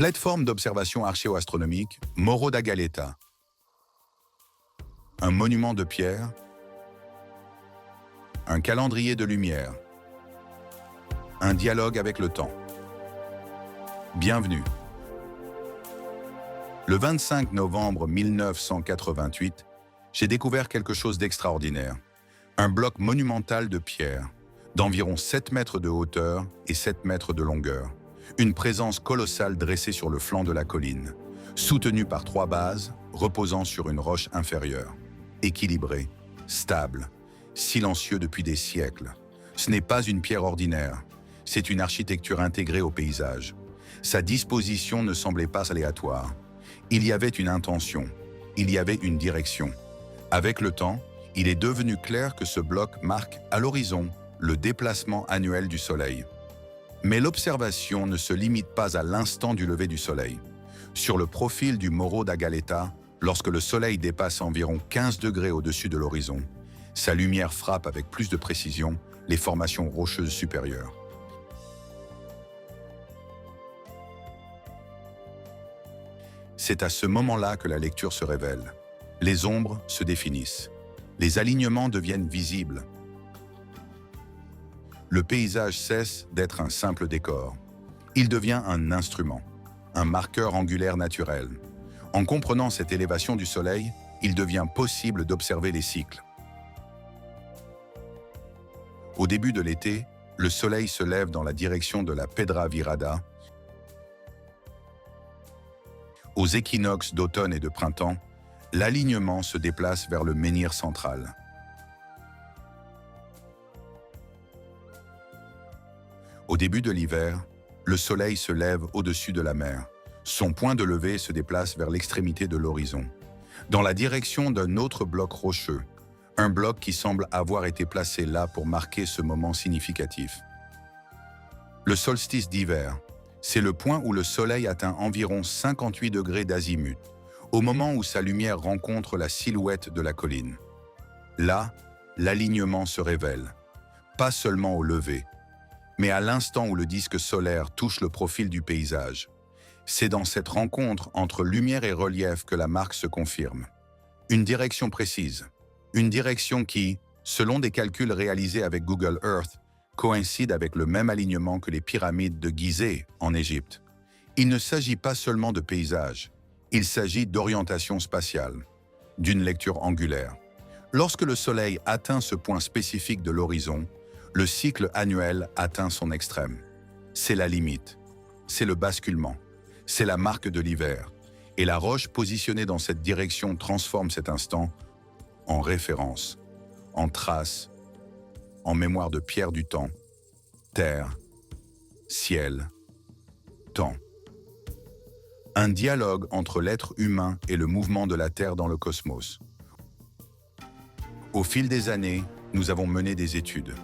Plateforme d'observation archéo-astronomique Morro da Galeta. Un monument de pierre. Un calendrier de lumière. Un dialogue avec le temps. Bienvenue. Le 25 novembre 1988, j'ai découvert quelque chose d'extraordinaire. Un bloc monumental de pierre, d'environ 7 mètres de hauteur et 7 mètres de longueur. Une présence colossale dressée sur le flanc de la colline, soutenue par 3 bases, reposant sur une roche inférieure. Équilibré, stable, silencieux depuis des siècles. Ce n'est pas une pierre ordinaire, c'est une architecture intégrée au paysage. Sa disposition ne semblait pas aléatoire. Il y avait une intention, il y avait une direction. Avec le temps, il est devenu clair que ce bloc marque, à l'horizon, le déplacement annuel du Soleil. Mais l'observation ne se limite pas à l'instant du lever du Soleil. Sur le profil du Morro da Galeta, lorsque le Soleil dépasse environ 15 degrés au-dessus de l'horizon, sa lumière frappe avec plus de précision les formations rocheuses supérieures. C'est à ce moment-là que la lecture se révèle. Les ombres se définissent. Les alignements deviennent visibles. Le paysage cesse d'être un simple décor. Il devient un instrument, un marqueur angulaire naturel. En comprenant cette élévation du Soleil, il devient possible d'observer les cycles. Au début de l'été, le Soleil se lève dans la direction de la Pedra Virada. Aux équinoxes d'automne et de printemps, l'alignement se déplace vers le menhir central. Au début de l'hiver, le Soleil se lève au-dessus de la mer. Son point de levée se déplace vers l'extrémité de l'horizon, dans la direction d'un autre bloc rocheux, un bloc qui semble avoir été placé là pour marquer ce moment significatif. Le solstice d'hiver, c'est le point où le Soleil atteint environ 58 degrés d'azimut, au moment où sa lumière rencontre la silhouette de la colline. Là, l'alignement se révèle, pas seulement au lever, mais à l'instant où le disque solaire touche le profil du paysage. C'est dans cette rencontre entre lumière et relief que la marque se confirme. Une direction précise, une direction qui, selon des calculs réalisés avec Google Earth, coïncide avec le même alignement que les pyramides de Gizeh en Égypte. Il ne s'agit pas seulement de paysage, il s'agit d'orientation spatiale, d'une lecture angulaire. Lorsque le Soleil atteint ce point spécifique de l'horizon, le cycle annuel atteint son extrême. C'est la limite, c'est le basculement, c'est la marque de l'hiver. Et la roche positionnée dans cette direction transforme cet instant en référence, en trace, en mémoire de pierre du temps, terre, ciel, temps. Un dialogue entre l'être humain et le mouvement de la Terre dans le cosmos. Au fil des années, nous avons mené des études.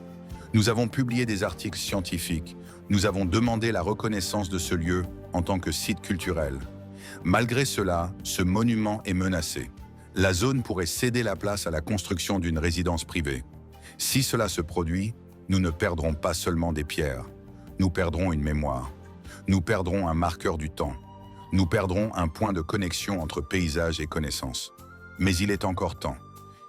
Nous avons publié des articles scientifiques. Nous avons demandé la reconnaissance de ce lieu en tant que site culturel. Malgré cela, ce monument est menacé. La zone pourrait céder la place à la construction d'une résidence privée. Si cela se produit, nous ne perdrons pas seulement des pierres. Nous perdrons une mémoire. Nous perdrons un marqueur du temps. Nous perdrons un point de connexion entre paysage et connaissance. Mais il est encore temps.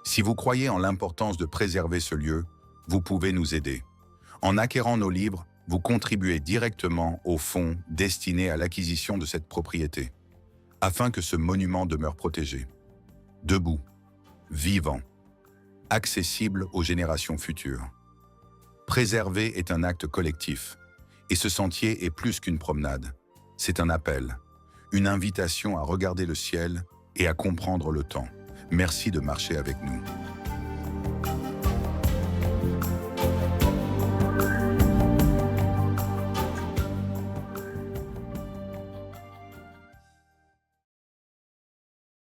Si vous croyez en l'importance de préserver ce lieu, vous pouvez nous aider. En acquérant nos livres, vous contribuez directement au fonds destiné à l'acquisition de cette propriété, afin que ce monument demeure protégé, debout, vivant, accessible aux générations futures. Préserver est un acte collectif, et ce sentier est plus qu'une promenade. C'est un appel, une invitation à regarder le ciel et à comprendre le temps. Merci de marcher avec nous.